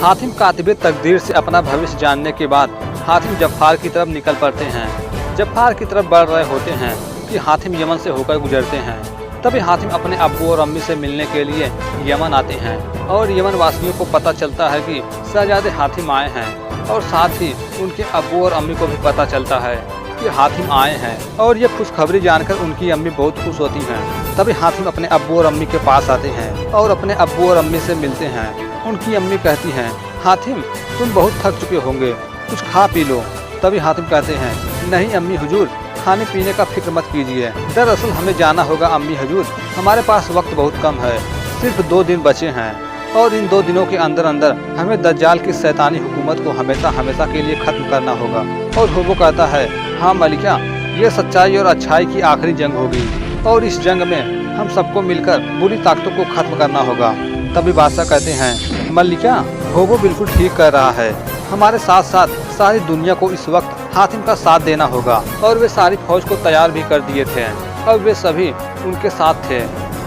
हातिम कातिबे तकदीर से अपना भविष्य जानने के बाद हातिम जफ़ार की तरफ निकल पड़ते हैं। जफ़ार की तरफ बढ़ रहे होते हैं कि हातिम यमन से होकर गुजरते हैं। तभी हातिम अपने अब्बू और अम्मी से मिलने के लिए यमन आते हैं और यमन वासियों को पता चलता है कि शहजादे हातिम आए हैं और साथ ही उनके अब्बू और अम्मी को भी पता चलता है कि हातिम आए हैं और ये खुशखबरी जानकर उनकी अम्मी बहुत खुश होती हैं। तभी हातिम अपने अब्बू और अम्मी के पास आते हैं और अपने अब्बू और अम्मी से मिलते हैं। उनकी अम्मी कहती हैं, हातिम तुम बहुत थक चुके होंगे, कुछ खा पी लो। तभी हातिम कहते हैं, नहीं अम्मी हुजूर, खाने पीने का फिक्र मत कीजिए, दरअसल हमें जाना होगा अम्मी हुजूर, हमारे पास वक्त बहुत कम है, सिर्फ 2 दिन बचे हैं और इन 2 दिनों के अंदर अंदर हमें दज्जाल की शैतानी हुकूमत को हमेशा हमेशा के लिए खत्म करना होगा। और वो कहता है, हाँ मलिका, ये सच्चाई और अच्छाई की आखिरी जंग होगी और इस जंग में हम सबको मिलकर बुरी ताकतों को खत्म करना होगा। तभी बादशाह कहते हैं, मलिका वो बिल्कुल ठीक कर रहा है, हमारे साथ साथ सारी दुनिया को इस वक्त हातिम का साथ देना होगा। और वे सारी फौज को तैयार भी कर दिए थे और वे सभी उनके साथ थे।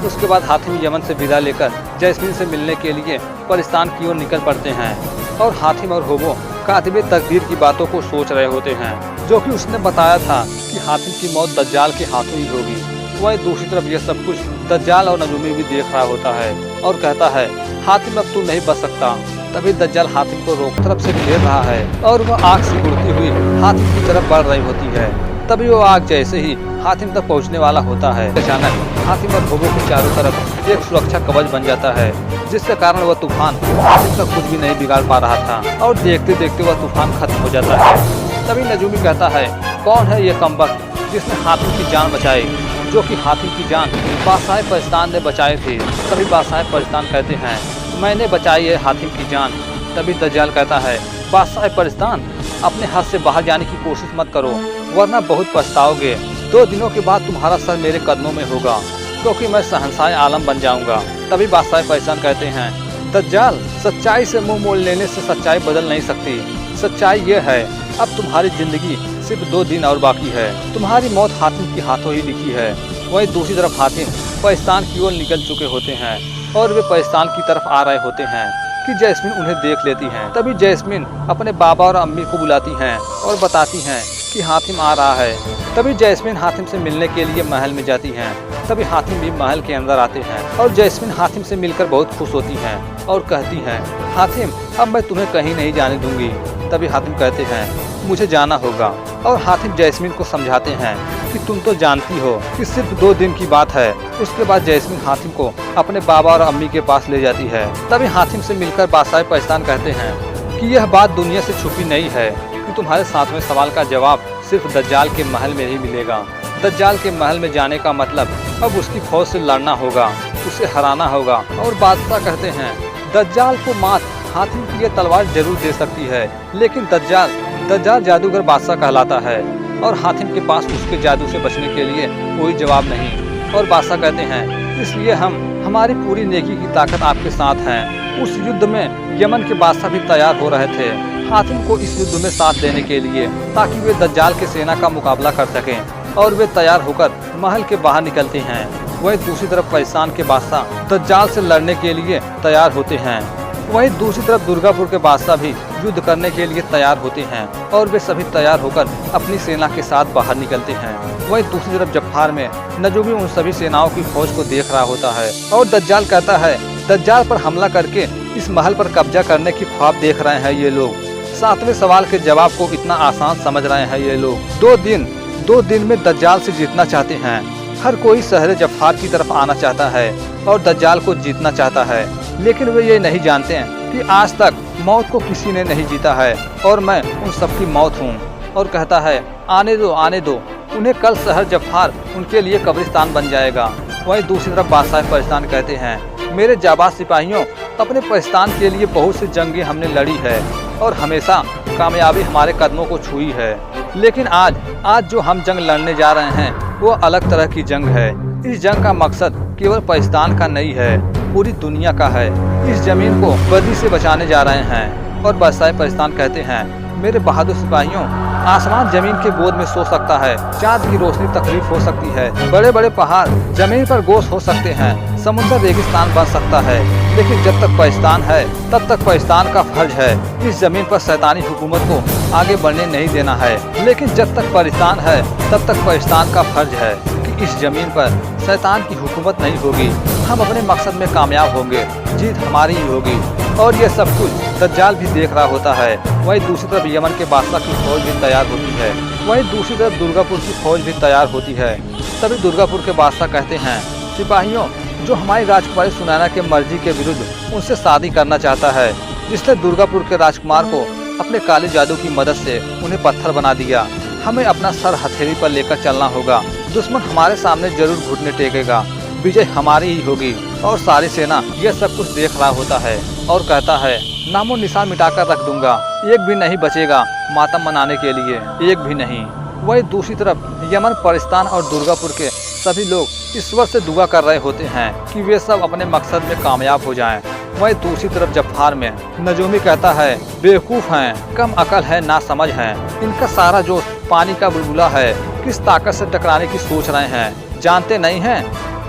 उसके बाद हातिम यमन से विदा लेकर जैस्मीन से मिलने के लिए पाकिस्तान की ओर निकल पड़ते हैं और हातिम और होबो कातिबे तकदीर की बातों को सोच रहे होते हैं, जो कि उसने बताया था कि हातिम की मौत दज्जाल के हाथों ही होगी। वह दूसरी तरफ ये सब कुछ दज्जाल और नजूमी भी देख रहा होता है और कहता है, हातिम अब तू नहीं बच सकता। तभी दज्जाल हातिम को रोक तरफ से घेर रहा है और वह आग से उड़ती हुई हातिम की तरफ बढ़ रही होती है। तभी वो आग जैसे ही हातिम तक पहुंचने वाला होता है, अचानक हातिम और होबो के चारों तरफ एक सुरक्षा कवच बन जाता है, जिसके कारण वह तूफान हातिम का कुछ भी नहीं बिगाड़ पा रहा था और देखते देखते वह तूफान खत्म हो जाता है। तभी नजूमी कहता है, कौन है ये कमबख्त जिसने हातिम की जान बचाई, जो कि हातिम की जान बादशाह पाकिस्तान ने बचाई थी। तभी बादशाह पाकिस्तान कहते हैं, मैंने बचाई है हातिम की जान। तभी दज्जाल कहता है, बादशाह पाकिस्तान अपने हाथ से बाहर जाने की कोशिश मत करो, वरना बहुत पछताओगे। 2 दिनों के बाद तुम्हारा सर मेरे कदमों में होगा, क्योंकि मैं शहंशाह आलम बन जाऊंगा। तभी बादशाह पाकिस्तान कहते हैं, दज्जाल सच्चाई से मुंह मोड़ लेने से सच्चाई बदल नहीं सकती। सच्चाई ये है, अब तुम्हारी जिंदगी सिर्फ 2 दिन और बाकी है, तुम्हारी मौत हातिम के हाथों ही लिखी है। वहीं दूसरी तरफ हातिम पाकिस्तान की ओर निकल चुके होते हैं और वे पाकिस्तान की तरफ आ रहे होते हैं कि जैस्मीन उन्हें देख लेती हैं। तभी जैस्मीन अपने बाबा और अम्मी को बुलाती हैं और बताती हैं कि हातिम आ रहा है। तभी जैस्मीन हातिम से मिलने के लिए महल में जाती हैं। तभी हातिम भी महल के अंदर आते हैं और जैस्मीन हातिम से मिलकर बहुत खुश होती हैं और कहती हैं, हातिम अब मैं तुम्हें कहीं नहीं जाने दूंगी। तभी हातिम कहते हैं, मुझे जाना होगा। और हातिम जैस्मीन को समझाते हैं कि तुम तो जानती हो कि सिर्फ 2 दिन की बात है। उसके बाद जैस्मीन हातिम को अपने बाबा और अम्मी के पास ले जाती है। तभी हातिम से मिलकर बादशाह पाकिस्तान कहते हैं कि यह बात दुनिया से छुपी नहीं है कि तुम्हारे 7वें सवाल का जवाब सिर्फ दज्जाल के महल में ही मिलेगा। दज्जाल के महल में जाने का मतलब अब उसकी फौज से लड़ना होगा, उसे हराना होगा। और बादशाह कहते हैं, दज्जाल को मात हातिम की यह तलवार जरूर दे सकती है, लेकिन दज्जाल जादूगर बादशाह कहलाता है और हातिम के पास उसके जादू से बचने के लिए कोई जवाब नहीं। और बादशाह कहते हैं, इसलिए हमारी पूरी नेकी की ताकत आपके साथ है। उस युद्ध में यमन के बादशाह भी तैयार हो रहे थे हातिम को इस युद्ध में साथ देने के लिए, ताकि वे दज्जाल की सेना का मुकाबला कर सकें। और वे तैयार होकर महल के बाहर निकलते हैं। वहीं दूसरी तरफ पाकिस्तान के बादशाह दज्जाल से लड़ने के लिए तैयार होते हैं। वहीं दूसरी तरफ दुर्गापुर के बादशाह भी युद्ध करने के लिए तैयार होते हैं और वे सभी तैयार होकर अपनी सेना के साथ बाहर निकलते हैं। वहीं दूसरी तरफ जफ़ार में नजूमी उन सभी सेनाओं की फौज को देख रहा होता है और दज्जाल कहता है, दज्जाल पर हमला करके इस महल पर कब्जा करने की ख्वाब देख रहे हैं ये लोग। 7वें सवाल के जवाब को इतना आसान समझ रहे हैं ये लोग। 2 दिन में दज्जाल से जीतना चाहते हैं। हर कोई शहर जफ़ार की तरफ आना चाहता है और दज्जाल को जीतना चाहता है, लेकिन वे ये नहीं जानते हैं कि आज तक मौत को किसी ने नहीं जीता है और मैं उन सबकी मौत हूँ। और कहता है, आने दो, उन्हें कल शहर जफ़ार उनके लिए कब्रिस्तान बन जाएगा। वहीं दूसरी तरफ बादशाह पाकिस्तान कहते हैं, मेरे जाबाज सिपाहियों, अपने पाकिस्तान के लिए बहुत सी जंगें हमने लड़ी है और हमेशा कामयाबी हमारे कदमों को छुई है, लेकिन आज जो हम जंग लड़ने जा रहे हैं वो अलग तरह की जंग है। इस जंग का मकसद केवल पाकिस्तान का नहीं है, पूरी दुनिया का है। इस जमीन को बदी से बचाने जा रहे हैं। और बादशाह पाकिस्तान कहते हैं, मेरे बहादुर सिपाहियों, आसमान जमीन के गोद में सो सकता है, चाँद की रोशनी तकलीफ हो सकती है, बड़े बड़े पहाड़ जमीन पर गोश हो सकते हैं, समुद्र रेगिस्तान बन सकता है, लेकिन जब तक पाकिस्तान है तब तक पाकिस्तान का फर्ज है इस जमीन पर शैतानी हुकूमत को आगे बढ़ने नहीं देना है। लेकिन जब तक पाकिस्तान है तब तक पाकिस्तान का फर्ज है कि इस जमीन पर शैतान की हुकूमत नहीं होगी। हम अपने मकसद में कामयाब होंगे, जीत हमारी ही होगी। और ये सब कुछ दज्जाल भी देख रहा होता है। वहीं दूसरी तरफ यमन के बादशाह की फौज भी तैयार होती है, वहीं दूसरी तरफ दुर्गापुर की फौज भी तैयार होती है। तभी दुर्गापुर के बादशाह कहते हैं, सिपाहियों, जो हमारी राजकुमारी सुनैना के मर्जी के विरुद्ध उनसे शादी करना चाहता है, जिसने दुर्गापुर के राजकुमार को अपने काले जादू की मदद से उन्हें पत्थर बना दिया, हमें अपना सर हथेली पर लेकर चलना होगा। दुश्मन हमारे सामने जरूर घुटने टेकेगा, विजय हमारी ही होगी। और सारी सेना यह सब कुछ देख रहा होता है और कहता है, नामो निशान मिटाकर रख दूंगा, एक भी नहीं बचेगा मातम मनाने के लिए, एक भी नहीं। वही दूसरी तरफ यमन, पाकिस्तान और दुर्गापुर के सभी लोग ईश्वर से दुआ कर रहे होते हैं कि वे सब अपने मकसद में कामयाब हो जाएं। वही दूसरी तरफ जफार में नजूमी कहता है, बेवकूफ़ हैं, कम अकल है, ना समझ हैं, इनका सारा जोश पानी का बुलबुला है, किस ताकत से टकराने की सोच रहे हैं, जानते नहीं हैं।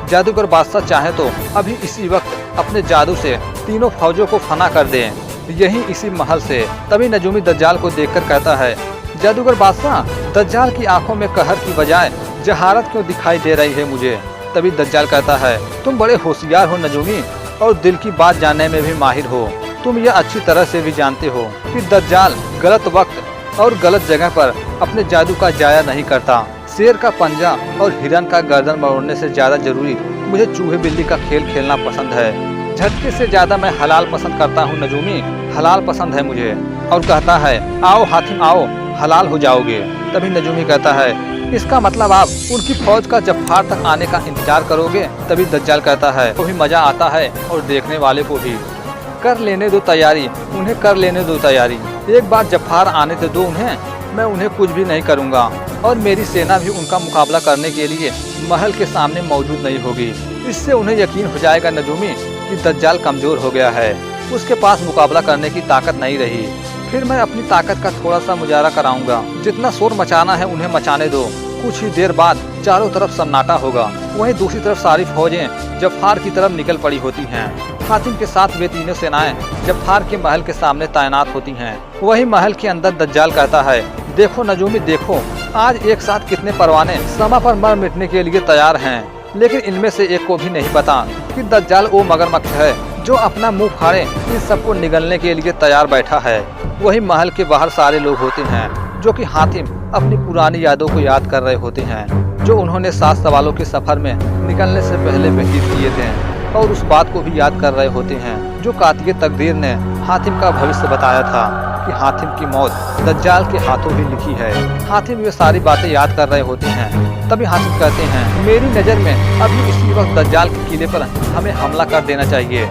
जादूगर बादशाह चाहे तो अभी इसी वक्त अपने जादू से तीनों फौजों को फना कर दें, यही इसी महल से। तभी नजूमी दज्जाल को देखकर कहता है, जादूगर बादशाह, दज्जाल की आंखों में कहर की बजाय जहारत क्यों दिखाई दे रही है मुझे। तभी दज्जाल कहता है, तुम बड़े होशियार हो नजूमी, और दिल की बात जानने में भी माहिर हो। तुम यह अच्छी तरह से भी जानते हो कि दज्जाल गलत वक्त और गलत जगह पर अपने जादू का जाया नहीं करता। शेर का पंजा और हिरन का गर्दन मरोड़ने से ज्यादा जरूरी मुझे चूहे बिल्ली का खेल खेलना पसंद है। झटके से ज्यादा मैं हलाल पसंद करता हूँ नजूमी, हलाल पसंद है मुझे। और कहता है, आओ हातिम आओ, हलाल हो जाओगे। तभी नजूमी कहता है, इसका मतलब आप उनकी फौज का जफार तक आने का इंतजार करोगे। तभी दज्जाल कहता है, तो भी मजा आता है और देखने वाले को भी। कर लेने दो तैयारी, उन्हें कर लेने दो तैयारी, एक बार जफार आने तो दो उन्हें, मैं उन्हें कुछ भी नहीं करूंगा। और मेरी सेना भी उनका मुकाबला करने के लिए महल के सामने मौजूद नहीं होगी। इससे उन्हें यकीन हो जाएगा नजूमी कि दज्जाल कमजोर हो गया है, उसके पास मुकाबला करने की ताकत नहीं रही। फिर मैं अपनी ताकत का थोड़ा सा मुजाहरा कराऊंगा, जितना शोर मचाना है उन्हें मचाने दो। कुछ ही देर बाद चारों तरफ सन्नाटा होगा। वहीं दूसरी तरफ सारी फौजें जफार की तरफ निकल पड़ी होती हैं। हातिम के साथ वे तीनों सेनाएं जफार के महल के सामने तैनात होती हैं। वही महल के अंदर दज्जाल कहता है, देखो नजूमी देखो, आज एक साथ कितने परवाने समा पर मर मिटने के लिए तैयार हैं, लेकिन इनमें से एक को भी नहीं पता कि दज्जाल वो मगरमच्छ है जो अपना मुंह फाड़े इन सबको निगलने के लिए तैयार बैठा है। वही महल के बाहर सारे लोग होते हैं जो कि हातिम अपनी पुरानी यादों को याद कर रहे होते हैं, जो उन्होंने 7 सवालों के सफर में निकलने से पहले व्यतीत किए थे, और उस बात को भी याद कर रहे होते हैं जो कातिए तकदीर ने हातिम का भविष्य बताया था कि हातिम की मौत दज्जाल के हाथों ही लिखी है। हातिम ये सारी बातें याद कर रहे होते हैं। तभी हातिम कहते हैं, मेरी नज़र में अभी इसी वक्त दज्जाल के किले पर हमें हमला कर देना चाहिए।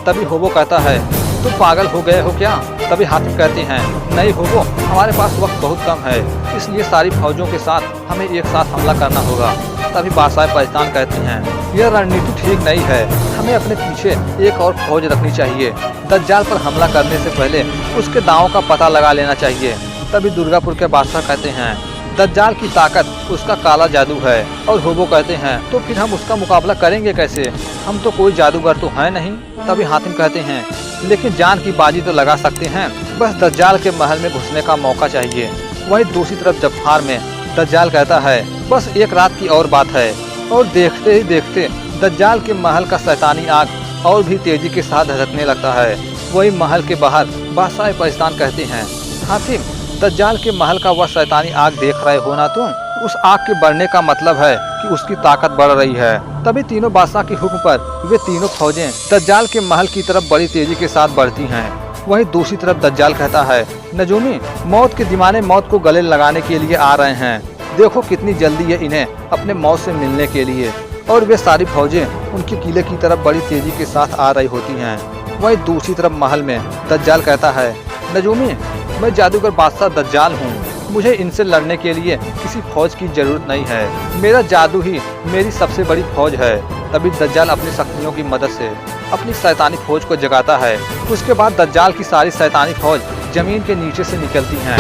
तभी होबो कहता है, तुम पागल हो गए हो क्या? तभी हातिम कहते हैं, नहीं होबो, हमारे पास वक्त बहुत कम है, इसलिए सारी फौजों के साथ हमें एक साथ हमला करना होगा। तभी बादशाह पाकिस्तान कहते हैं, यह रणनीति ठीक नहीं है, हमें अपने पीछे एक और फौज रखनी चाहिए। दज्जाल पर हमला करने से पहले उसके दांवों का पता लगा लेना चाहिए। तभी दुर्गापुर के बादशाह कहते हैं, दज्जाल की ताकत उसका काला जादू है। और होबो कहते हैं, तो फिर हम उसका मुकाबला करेंगे कैसे? हम तो कोई जादूगर तो है नहीं। तभी हातिम कहते हैं, लेकिन जान की बाजी तो लगा सकते हैं, बस दज्जाल के महल में घुसने का मौका चाहिए। वहीं दूसरी तरफ जफार में दज्जाल कहता है, बस एक रात की और बात है। और देखते ही देखते दज्जाल के महल का शैतानी आग और भी तेजी के साथ धधकने लगता है। वही महल के बाहर बादशाह पाकिस्तान कहते हैं, हातिम, दज्जाल के महल का वह शैतानी आग देख रहे हो ना तुम? उस आग के बढ़ने का मतलब है कि उसकी ताकत बढ़ रही है। तभी तीनों बादशाह के हुक्म पर वे तीनों फौजें दज्जाल के महल की तरफ बड़ी तेजी के साथ बढ़ती हैं। वहीं दूसरी तरफ दज्जाल कहता है, नजूमी, मौत के दीवाने मौत को गले लगाने के लिए आ रहे हैं, देखो कितनी जल्दी है इन्हें अपने मौत से मिलने के लिए। और वे सारी फौजें उनके किले की तरफ बड़ी तेजी के साथ आ रही होती हैं। वहीं दूसरी तरफ महल में दज्जाल कहता है, नजूमी, मैं जादूगर बादशाह दज्जाल हूँ, मुझे इनसे लड़ने के लिए किसी फौज की जरूरत नहीं है, मेरा जादू ही मेरी सबसे बड़ी फौज है। तभी दज्जाल अपनी शक्तियों की मदद से अपनी शैतानी फौज को जगाता है। उसके बाद दज्जाल की सारी शैतानी फौज जमीन के नीचे से निकलती हैं।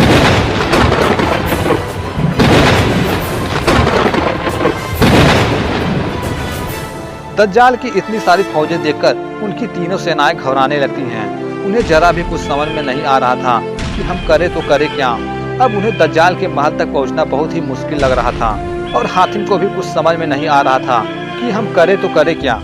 दज्जाल की इतनी सारी फौजें देखकर उनकी तीनों सेनाएं घबराने लगती हैं। उन्हें जरा भी कुछ समझ में नहीं आ रहा था कि हम करें तो करें क्या। अब उन्हें दज्जाल के महल तक पहुंचना बहुत ही मुश्किल लग रहा था और हातिम को भी कुछ समझ में नहीं आ रहा था कि हम करें तो करें क्या।